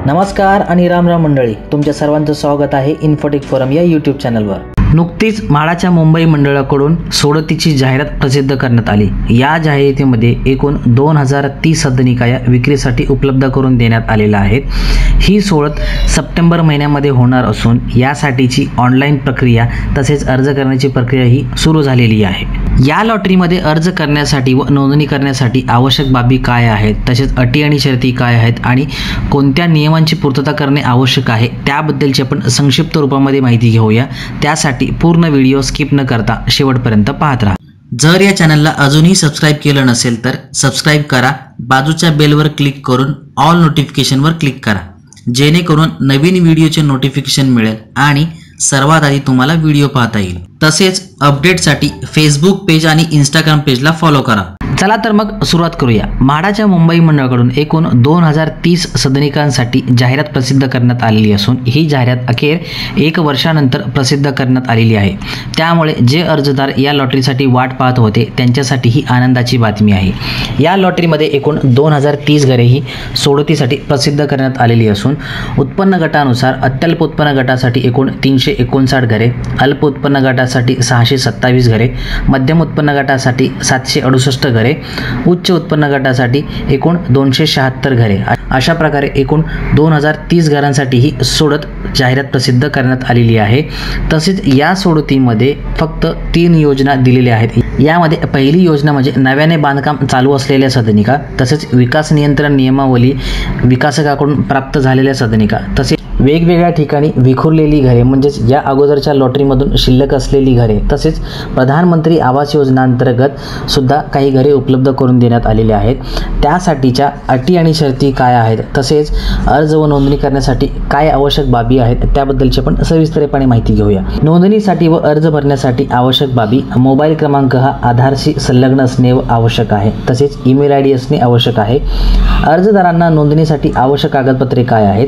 नमस्कार आणि राम राम मंडळी, तुमच्या सर्वांचं स्वागत आहे इन्फोटेक फोरम या यूट्यूब चॅनलवर। नुकतीच म्हाडाच्या मुंबई मंडळाकडून सोडतीची जाहिरात प्रसिद्ध करण्यात आली। या जाहिरातीमध्ये एकूण 2030 सदनिका विक्रीसाठी उपलब्ध करून देण्यात आलेल्या आहेत। ही सोडत सप्टेंबर महिन्यामध्ये होणार असून यासाठीची ऑनलाईन प्रक्रिया तसेच अर्ज करण्याची प्रक्रिया ही सुरू झालेली आहे। या लॉटरीमध्ये अर्ज करण्यासाठी व नोंदणी करण्यासाठी आवश्यक बाबी काय आहेत, तसेच अटी आणि शर्ती काय आहेत आणि कोणत्या नियमांची पूर्तता करणे आवश्यक आहे त्याबद्दलची आपण संक्षिप्त रूपामध्ये माहिती घेऊया। त्यासाठी पूर्ण व्हिडिओ स्किप न करता शेवटपर्यंत पाहत राहा। जर या चॅनलला अजूनही सबस्क्राइब केलं नसेल तर सबस्क्राइब करा, बाजूच्या बेलवर क्लिक करून ऑल नोटिफिकेशनवर क्लिक करा, जेणेकरून नवीन व्हिडिओचे नोटिफिकेशन मिळेल आणि सर्वात आधी तुम्हाला व्हिडिओ पाहता येईल। तसेच अपडेटसाठी फेसबुक पेज आणि इंस्टाग्राम पेजला फॉलो करा। चला तर मग सुरुवात करूया। म्हाडाच्या मुंबई मंडळाकडून एकूण 2030 सदनिकांसाठी जाहिरात प्रसिद्ध करण्यात आलेली असून ही जाहिरात अखेर 1 वर्षानंतर प्रसिद्ध करण्यात आलेली आहे। त्यामुळे जे अर्जदार या लॉटरीसाठी वाट पाहत होते त्यांच्यासाठी ही आनंदाची बातमी आहे। या लॉटरीमध्ये एकूण 2030 घरे ही सोडतीसाठी प्रसिद्ध करण्यात आलेली असून उत्पन्न गटानुसार अत्यल्प उत्पन्न गटासाठी एकूण 359 घरे, अल्प उत्पन्न गटासाठी 627 घरे, मध्यम उत्पन्न गटासाठी 768 घरे, उच्च उत्पन्न गटासाठी एकूण 276 घरे, अशा प्रकारे एकूण 2030 घरांसाठी ही सोडत जाहिरात प्रसिद्ध करण्यात आलेली आहे। तसेच या सोडतीमध्ये फक्त 3 योजना दिलेल्या आहेत। यामध्ये पहिली योजना म्हणजे नव्याने बांधकाम चालू असलेल्या सदनिका, तसेच विकास नियंत्रण नियमावली विकासकाकडून प्राप्त झालेल्या सदनिका, तसेच वेगवेगळ्या ठिकाणी विखुरलेली घरे म्हणजेच या अगोदरच्या लॉटरीमधून शिल्लक असलेली घरे, तसेच प्रधानमंत्री आवास योजना अंतर्गत सुद्धा काही घरे उपलब्ध करून देण्यात आलेले आहेत। त्यासाठीच्या अटी आणि शर्ती काय आहेत, तसेच अर्ज व नोंदणी करण्यासाठी काय आवश्यक बाबी आहेत त्याबद्दलची आपण सविस्तरपणे माहिती घेऊया। नोंदणीसाठी व अर्ज भरण्यासाठी आवश्यक बाबी: मोबाईल क्रमांक हा आधारशी संलग्न असणे आवश्यक आहे, तसेच ईमेल आयडी असणे आवश्यक आहे। अर्जदारांना नोंदणीसाठी आवश्यक कागदपत्रे काय आहेत?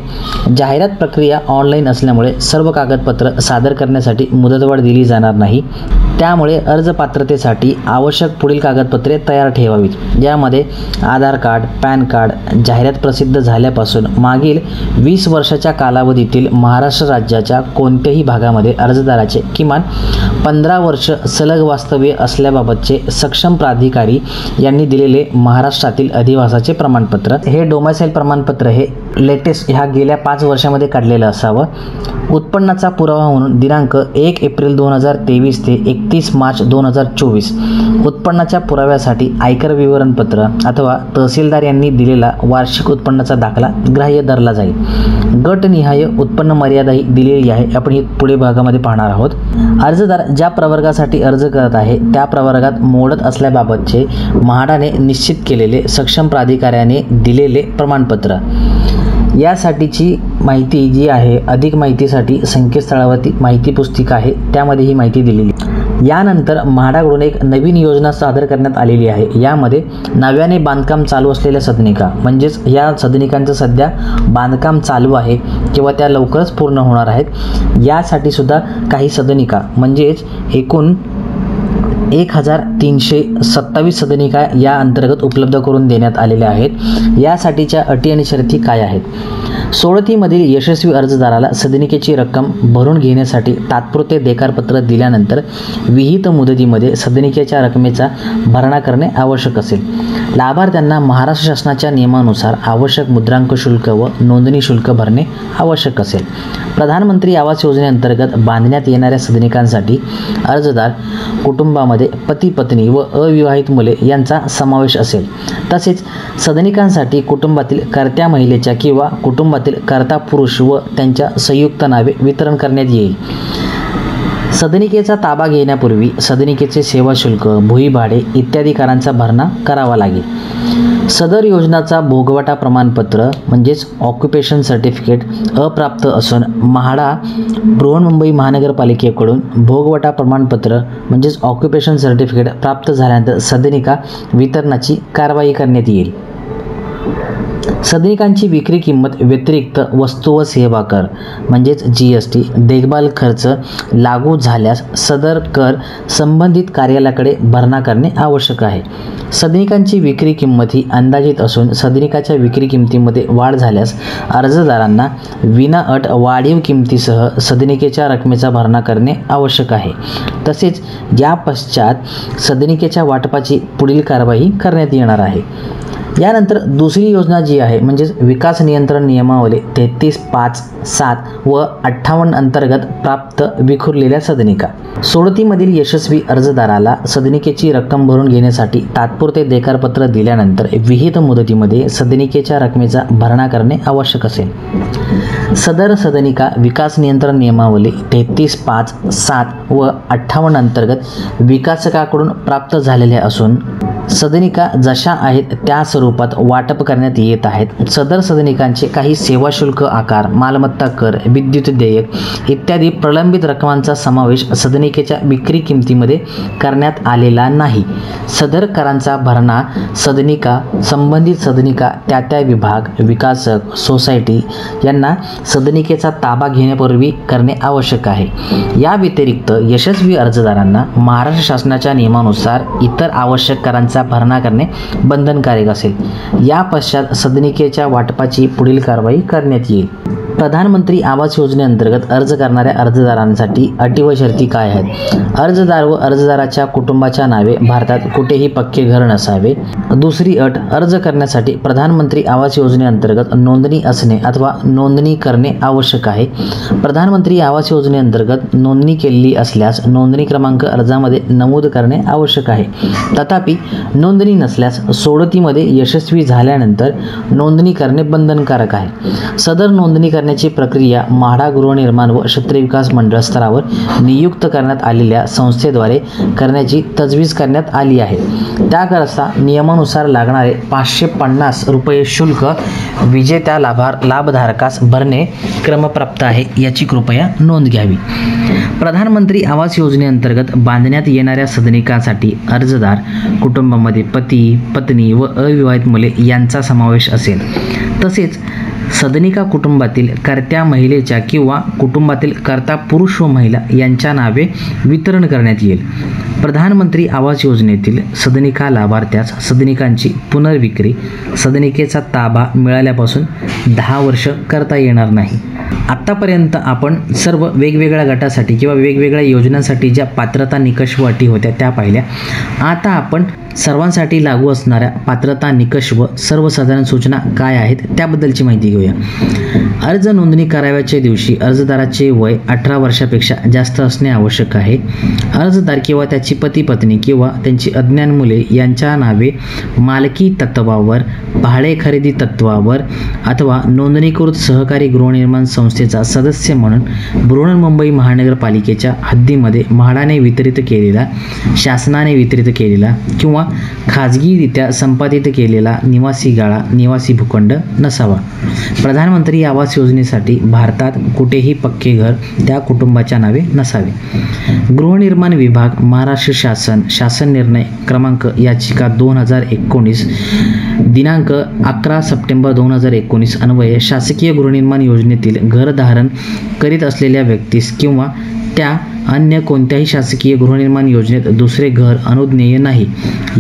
जाहिरात प्रक्रिया ऑनलाईन असल्यामुळे सर्व कागदपत्र सादर करण्यासाठी मुदतवाढ दिली जाणार नाही। त्यामुळे अर्ज पात्रतेसाठी आवश्यक पुढील कागदपत्रे तयार ठेवावीत। यामध्ये आधार कार्ड, पॅन कार्ड, जाहिरात प्रसिद्ध झाल्यापासून मागील 20 वर्षाच्या कालावधीतील महाराष्ट्र राज्याच्या कोणत्याही भागामध्ये अर्जदाराचे किमान 15 वर्ष सलग वास्तव्य असल्याबाबतचे सक्षम प्राधिकारी यांनी दिलेले महाराष्ट्रातील अधिवासाचे प्रमाणपत्र। हे डोमेसाइल प्रमाणपत्र हे लेटेस्ट ह्या गेल्या 5 वर्षामध्ये काढलेलं असावं। उत्पन्नाचा पुरावा म्हणून दिनांक 1 एप्रिल 2023 ते 31 मार्च 2024 उत्पन्नाच्या पुराव्यासाठी आयकर विवरणपत्र अथवा तहसीलदार यांनी दिलेला वार्षिक उत्पन्नाचा दाखला ग्राह्य धरला जाईल। गटनिहाय उत्पन्न मर्यादाही दिलेली आहे, आपण ही पुढे भागामध्ये पाहणार आहोत। अर्जदार ज्या प्रवर्गासाठी अर्ज करत आहे त्या प्रवर्गात मोडत असल्याबाबतचे म्हाडाने निश्चित केलेले सक्षम प्राधिकाऱ्याने दिलेले प्रमाणपत्र। यासाठीची माहिती जी आहे, अधिक माहितीसाठी संकेतस्थळावरती माहिती पुस्तिका आहे त्यामध्ये ही माहिती दिलेली। यानंतर म्हाडाकडून एक नवीन योजना सादर करण्यात आलेली आहे। यामध्ये नव्याने बांधकाम चालू असलेल्या सदनिका म्हणजेच या सदनिकांचं सध्या बांधकाम चालू आहे किंवा त्या लवकरच पूर्ण होणार आहेत, यासाठी सुद्धा काही सदनिका म्हणजेच एकूण 1327 सदनिका या अंतर्गत उपलब्ध करून देण्यात आलेल्या आहेत। यासाठीच्या अटी आणि शर्ती काय आहेत? सोडतीमधील यशस्वी अर्जदाराला सदनिकेची रक्कम भरून घेण्यासाठी तात्पुरते देकारपत्र दिल्यानंतर विहित मुदतीमध्ये सदनिकेच्या रकमेचा भरणा करणे आवश्यक असेल। लाभार्थ्यांना महाराष्ट्र शासनाच्या नियमानुसार आवश्यक मुद्रांक शुल्क व नोंदणी शुल्क भरणे आवश्यक असेल। प्रधानमंत्री आवास योजनेअंतर्गत बांधण्यात येणाऱ्या सदनिकांसाठी अर्जदार कुटुंबामध्ये पती पत्नी व अविवाहित मुले यांचा समावेश असेल। तसेच सदनिकांसाठी कुटुंबातील कर्त्या महिलेच्या किंवा कुटुंबातील कर्ता पुरुष व त्यांच्या संयुक्त नावे वितरण करण्यात येईल। सदनिकेचा ताबा घेण्यापूर्वी सदनिकेचे सेवा शुल्क, भुईभाडे इत्यादी करांचा भरणा करावा लागेल। सदर योजनाचा भोगवटा प्रमाणपत्र म्हणजेच ऑक्युपेशन सर्टिफिकेट अप्राप्त असून म्हाडा बृहन्मुंबई महानगरपालिकेकडून भोगवटा प्रमाणपत्र म्हणजेच ऑक्युपेशन सर्टिफिकेट प्राप्त झाल्यानंतर सदनिका वितरणाची कारवाई करण्यात येईल। सदनिकांची विक्री किंमत व्यतिरिक्त वस्तू व सेवा कर म्हणजेच GST देखभाल खर्च लागू झाल्यास सदर कर संबंधित कार्यालयाकडे भरणा करणे आवश्यक आहे. सदनिकांची विक्री किंमत ही अंदाजित असून सदनिकाच्या विक्री किमतीमध्ये वाढ झाल्यास अर्जदारांना विनाअट वाढीव किमतीसह सदनिकेच्या रकमेचा भरणा करणे आवश्यक आहे. तसेच या पश्चात सदनिकेच्या वाटपाची पुढील कारवाई करण्यात येणार आहे. यानंतर दुसरी योजना जी आहे म्हणजेच विकास नियंत्रण नियमावली 33.5.7 व 58 अंतर्गत प्राप्त विखुरलेल्या सदनिका. सोडतीमधील यशस्वी अर्जदाराला सदनिकेची रक्कम भरून घेण्यासाठी तात्पुरते देकारपत्र दिल्यानंतर विहित मुदतीमध्ये सदनिकेच्या रकमेचा भरणा करणे आवश्यक असेल. सदर सदनिका विकास नियंत्रण नियमावली 33.5.7 व 58 अंतर्गत विकासकाकडून प्राप्त झालेल्या असून सदनिका जशा आहेत त्या स्वरूपात वाटप करण्यात येत आहेत. सदर सदनिकांचे काही सेवा शुल्क आकार, मालमत्ता कर, विद्युत देयक इत्यादी प्रलंबित रकमांचा समावेश सदनिकेच्या विक्री किमतीमध्ये करण्यात आलेला नाही. सदर करांचा भरणा संबंधित सदनिका त्या विभाग, विकासक, सोसायटी यांना सदनिकेचा ताबा घेण्यापूर्वी करणे आवश्यक आहे. या व्यतिरिक्त यशस्वी अर्जदारांना महाराष्ट्र शासनाच्या नियमानुसार इतर आवश्यक करांचा भरणा करणे बंधनकारक असेल. या पश्चात सदनिकेच्या वाटपाची पुढील कारवाई करण्यात येईल. प्रधानमंत्री आवास योजनेअंतर्गत अर्ज करणाऱ्या अर्जदारांसाठी अटी व शर्ती काय आहेत? अर्जदार व अर्जदाराच्या कुटुंबाच्या नावे भारतात कुठेही पक्के घर नसावे. दुसरी अट, अर्ज करण्यासाठी प्रधानमंत्री आवास योजनेअंतर्गत नोंदणी असणे अथवा नोंदणी करणे आवश्यक आहे. प्रधानमंत्री आवास योजनेअंतर्गत नोंदणी केलेली असल्यास नोंदणी क्रमांक अर्जामध्ये नमूद करणे आवश्यक आहे. तथापि नोंदणी नसल्यास सोडतीमध्ये यशस्वी झाल्यानंतर नोंदणी करणे बंधनकारक आहे. सदर नोंदणी करण्याची प्रक्रिया म्हाडा गृहनिर्माण व क्षेत्रविकास मंडळ स्तरावर नियुक्त करण्यात आलेल्या संस्थेद्वारे करण्याची तजवीज करण्यात आली आहे. त्याकरता नियमानुसार लागणारे 550 रुपये शुल्क विजेत्या लाभधारकास भरणे क्रमप्राप्त आहे, याची कृपया नोंद घ्यावी. प्रधानमंत्री आवास योजनेअंतर्गत बांधण्यात येणाऱ्या सदनिकांसाठी अर्जदार कुटुंबामध्ये पती, पत्नी व अविवाहित मुले यांचा समावेश असेल. तसेच सदनिका कुटुंबातील कर्त्या महिलेच्या किंवा कुटुंबातील कर्ता पुरुष व महिला यांच्या नावे वितरण करण्यात येईल. प्रधानमंत्री आवास योजनेतील सदनिका लाभार्थ्यास सदनिकांची पुनर्विक्री सदनिकेचा ताबा मिळाल्यापासून 10 वर्ष करता येणार नाही. आत्तापर्यंत आपण सर्व वेगवेगळ्या गटासाठी किंवा वेगवेगळ्या योजनांसाठी ज्या पात्रता निकष व अटी होत्या त्या पाहिल्या. आता आपण सर्वांसाठी लागू असणाऱ्या पात्रता निकष व सर्वसाधारण सूचना काय आहेत त्याबद्दलची माहिती घेऊया. अर्ज नोंदणी करावयाच्या दिवशी अर्जदाराचे वय 18 वर्षापेक्षा जास्त असणे आवश्यक आहे. अर्जदार किंवा त्याची पती पत्नी किंवा त्यांची अज्ञान मुले यांच्या नावे मालकी तत्वावर, भाडे खरेदी तत्वावर अथवा नोंदणीकृत सहकारी गृहनिर्माण संस्थेचा सदस्य म्हणून बृहन्मुंबई महानगरपालिकेच्या हद्दीमध्ये म्हाडाने वितरित केलेला, शासनाने वितरित केलेला किंवा खाजगीरित्या संपादित केलेला निवासी गाळा, निवासी भूखंड नसावा. प्रधानमंत्री आवास योजनेसाठी भारतात कुठेही पक्के घर त्या कुटुंबाच्या नावे नसावे. गृहनिर्माण विभाग, महाराष्ट्र शासन निर्णय क्रमांक याचिका 2019 दिनांक 11 सप्टेंबर 2019 अन्वये शासकीय गृहनिर्माण योजनेतील घर धारण करीत असलेल्या व्यक्तीस किंवा त्या अन्य कोणत्याही शासकीय गृहनिर्माण योजनेत दुसरे घर अनुज्ञेय नाही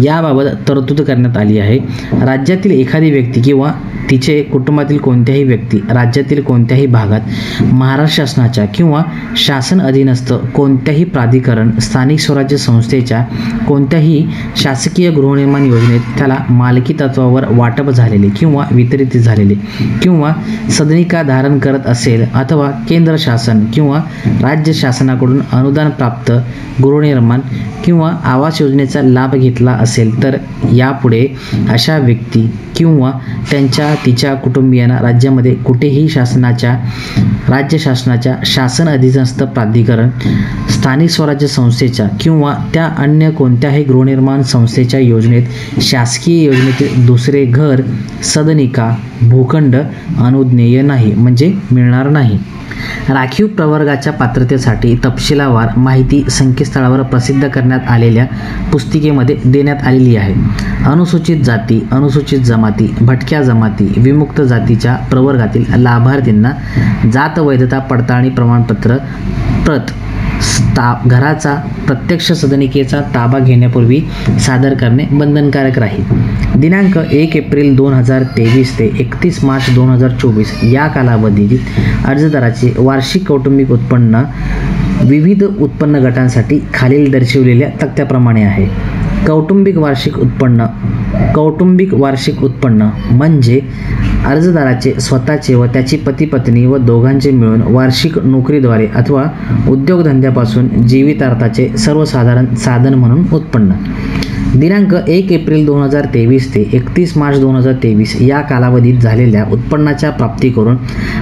याबाबत तरतूद करण्यात आली आहे. राज्यातील एखादी व्यक्ती किंवा तिचे कुटुंबातील कोणत्याही व्यक्ती राज्यातील कोणत्याही भागात महाराष्ट्र शासनाच्या किंवा शासन अधीनस्थ कोणत्याही प्राधिकरण, स्थानिक स्वराज्य संस्थेच्या कोणत्याही शासकीय गृहनिर्माण योजनेत त्याला मालकी तत्वावर वाटप झालेले किंवा वितरित झालेले किंवा सदनिका धारण करत असेल अथवा केंद्र शासन किंवा राज्य शासनाकडून अनुदान प्राप्त गृहनिर्माण किंवा आवास योजनेचा लाभ घेतला असेल तर यापुढे अशा व्यक्ती किंवा तिच्या कुटुंबियांना राज्यामध्ये कुठेही शासनाच्या राज्य शासनाच्या शासन अधिनस्थ प्राधिकरण, स्थानिक स्वराज्य संस्थेच्या किंवा त्या अन्य कोणत्याही गृहनिर्माण संस्थेच्या योजनेत शासकीय योजनेतील दुसरे घर, सदनिका, भूखंड अनुज्ञेय नाही म्हणजे मिळणार नाही. राखीव प्रवर्गाच्या पात्रतेसाठी तपशीलवार माहिती संकेतस्थळावर प्रसिद्ध करण्यात आलेल्या पुस्तिकेमध्ये देण्यात आलेली आहे. अनुसूचित जाती, अनुसूचित जमाती, भटक्या जमाती, विमुक्त जातीच्या प्रवर्गातील लाभार्थींना जात वैधता पडताळणी प्रमाणपत्र प्रत घराचा प्रत्यक्ष सदनिकेचा ताबा घेण्यापूर्वी सादर करणे बंधनकारक राहील. दिनांक 1 एप्रिल 2023 ते 31 मार्च 2024 या कालावधीत अर्जदाराचे वार्षिक कौटुंबिक उत्पन्न विविध उत्पन्न गटांसाठी खालील दर्शविलेल्या तक्त्याप्रमाणे आहे. कौटुंबिक वार्षिक उत्पन्न म्हणजे अर्जदाराचे स्वतःचे व त्याची पती पत्नी व दोघांचे मिळून वार्षिक नोकरीद्वारे अथवा उद्योगधंद्यापासून जीवितार्थाचे सर्वसाधारण साधन म्हणून उत्पन्न. दिनांक 1 एप्रिल 2023 ते 31 मार्च 2023 या कालावधीत झालेल्या उत्पन्नाच्या प्राप्ती करून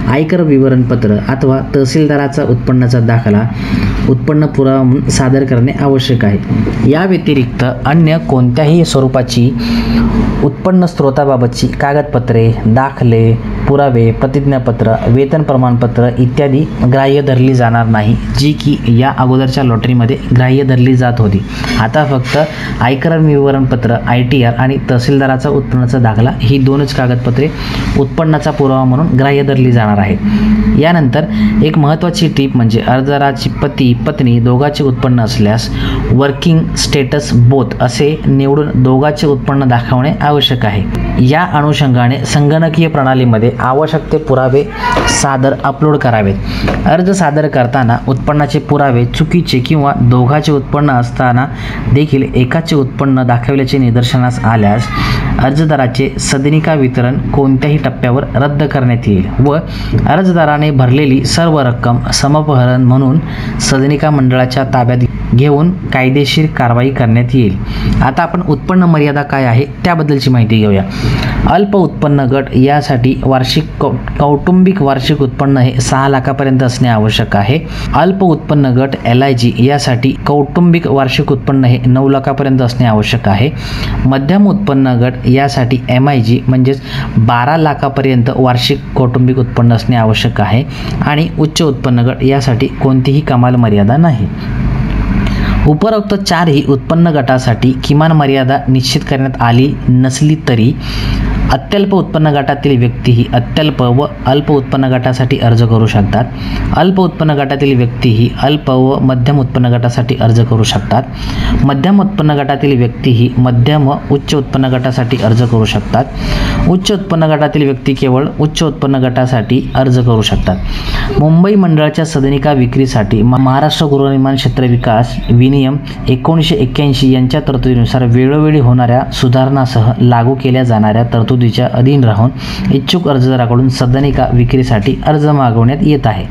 आयकर विवरणपत्र अथवा तहसीलदाराचा उत्पन्नाचा दाखला उत्पन्न पुरावा म्हणून सादर करणे आवश्यक आहे. या व्यतिरिक्त अन्य कोणत्याही स्वरूपाची उत्पन्न स्रोताबाबतची कागदपत्रे, दाखले, पुरावे, प्रतिज्ञापत्र, वेतन प्रमाणपत्र इत्यादी ग्राह्य धरली जाणार नाही, जी की या अगोदरच्या लॉटरीमध्ये ग्राह्य धरली जात होती. आता फक्त आयकर विवरणपत्र, ITR आणि तहसीलदाराचा उत्पन्नाचा दाखला ही दोनच कागदपत्रे उत्पन्नाचा पुरावा म्हणून ग्राह्य धरली जाणार आहेत. यानंतर एक महत्त्वाची टीप म्हणजे अर्जदाराची पती पत्नी दोघांचे उत्पन्न असल्यास वर्किंग स्टेटस बोथ असे निवडून दोघांचे उत्पन्न दाखवणे आवश्यक आहे. या अनुषंगाने संगणकीय प्रणालीमध्ये आवश्यक ते पुरावे अपलोड करावेत. अर्ज सादर करताना उत्पन्नाचे पुरावे चुकीचे किंवा दोघांचे उत्पन्न असताना देखील एकाचे उत्पन्न दाखवल्याचे निदर्शनास आल्यास अर्जदाराचे सदनिका वितरण कोणत्याही टप्प्यावर रद्द करण्यात येईल व अर्जदाराने भरलेली सर्व रक्कम समपहरण म्हणून सदनिका मंडळाच्या ताब्यात घेऊन कायदेशीर कारवाई करण्यात येईल. आता आपण उत्पन्न मर्यादा काय आहे त्याबद्दलची माहिती घेऊया. अल्प उत्पन्न गट यासाठी कौटुंबिक वार्षिक उत्पन्न हे 6 लाखापर्यंत असणे आवश्यक आहे. अल्प उत्पन्न गट LIG यासाठी कौटुंबिक वार्षिक उत्पन्न हे 9 लाखापर्यंत असणे आवश्यक आहे. मध्यम उत्पन्न गट यासाठी MIG म्हणजेच 12 लाखापर्यंत वार्षिक कौटुंबिक उत्पन्न असणे आवश्यक आहे आणि उच्च उत्पन्न गट यासाठी कोणतीही कमाल मर्यादा नाही. उपरोक्त 4ही उत्पन्न गटासाठी किमान मर्यादा निश्चित करण्यात आली नसली तरी अत्यल्प उत्पन्न गटातील व्यक्तीही अत्यल्प व अल्प उत्पन्न गटासाठी अर्ज करू शकतात. अल्प उत्पन्न गटातील व्यक्तीही अल्प व मध्यम उत्पन्न गटासाठी अर्ज करू शकतात. मध्यम उत्पन्न गटातील व्यक्तीही मध्यम व उच्च उत्पन्न गटासाठी अर्ज करू शकतात. उच्च उत्पन्न गटातील व्यक्ती केवळ उच्च उत्पन्न गटासाठी अर्ज करू शकतात. मुंबई मंडळाच्या सदनिका विक्रीसाठी महाराष्ट्र गृहनिर्माण क्षेत्र विकास विनियम 1981 यांच्या तरतुदीनुसार वेळोवेळी होणाऱ्या सुधारणासह लागू केल्या जाणाऱ्या तरतुदीच्या अधीन राहून इच्छुक अर्जदाराकडून सदनिका विक्रीसाठी अर्ज मागवण्यात येत आहे.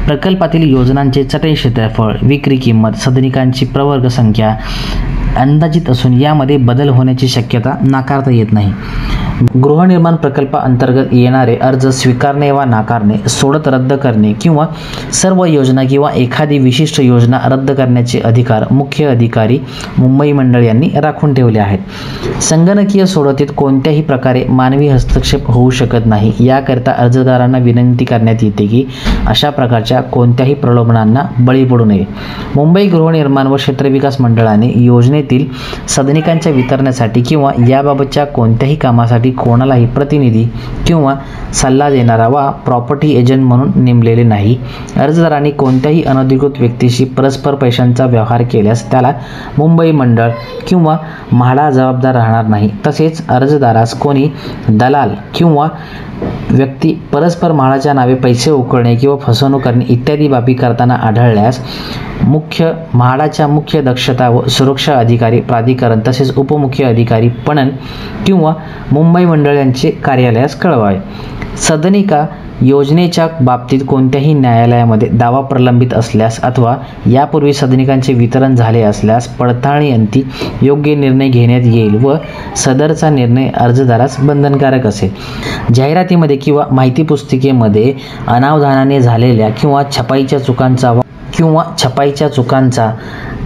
प्रकल्पातील योजनांचे चटई क्षेत्रफळ, विक्री किंमत, सदनिकांची प्रवर्ग संख्या अंदाजित असून यामध्ये बदल होण्याची शक्यता नाकारता येत नाही. गृहनिर्माण प्रकल्पाअंतर्गत येणारे अर्ज स्वीकारणे वा नाकारणे, सोडत रद्द करणे किंवा सर्व योजना किंवा एखादी विशिष्ट योजना रद्द करण्याचे अधिकार मुख्य अधिकारी मुंबई मंडळ यांनी राखून ठेवले आहेत. संगणकीय सोडतीत कोणत्याही प्रकारे मानवी हस्तक्षेप होऊ शकत नाही. याकरिता अर्जदारांना विनंती करण्यात येते की अशा प्रकारच्या कोणत्याही प्रलोभनांना बळी पडू नये. मुंबई गृहनिर्माण व क्षेत्रविकास मंडळाने योजनेतील सदनिकांच्या वितरणासाठी किंवा याबाबतच्या कोणत्याही कामासाठी कोणालाही प्रतिनिधी किंवा सल्ला देणारा वा प्रॉपर्टी एजंट म्हणून नेमलेले नाही. अर्जदारांनी कोणत्याही अनधिकृत व्यक्तीशी परस्पर पैशांचा व्यवहार केल्यास त्याला मुंबई मंडळ किंवा म्हाडा जबाबदार राहणार नाही. तसेच अर्जदारास कोणी दलाल किंवा व्यक्ती परस्पर म्हाडाच्या नावे पैसे उकळणे किंवा फसवणूक करणे इत्यादी बाबी करताना आढळल्यास म्हाडाच्या मुख्य दक्षता व सुरक्षा अधिकारी प्राधिकरण तसेच उपमुख्य अधिकारी पणन किंवा मुंबई मंडळ यांचे कार्यालयास कळवावे. सदनिका योजनेच्या बाबतीत कोणत्याही न्यायालयामध्ये दावा प्रलंबित असल्यास अथवा यापूर्वी सदनिकांचे वितरण झाले असल्यास पडताळणीअंती योग्य निर्णय घेण्यात येईल व सदरचा निर्णय अर्जदारास बंधनकारक असेल। जाहिरातीमध्ये किंवा माहिती पुस्तिकेमध्ये अनावधानाने झालेल्या किंवा छपाईच्या चुकांचा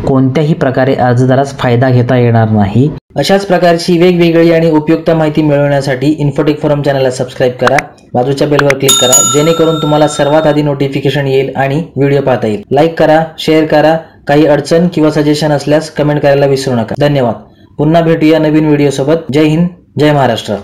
कोणत्याही प्रकारे अर्जदारास फायदा घेता येणार नाही। अशाच प्रकारची वेगवेगळी आणि उपयुक्त माहिती मिळवण्यासाठी इन्फोटेक फोरम चॅनलला सबस्क्राईब करा, बाजूच्या बेलवर क्लिक करा, जेणेकरून तुम्हाला सर्वात आधी नोटिफिकेशन येईल आणि व्हिडिओ पाहता येईल। लाईक करा, शेअर करा, काही अडचण किंवा सजेशन असल्यास कमेंट करायला विसरू नका। धन्यवाद। पुन्हा भेटूया नवीन व्हिडिओ सोबत। जय हिंद, जय महाराष्ट्र।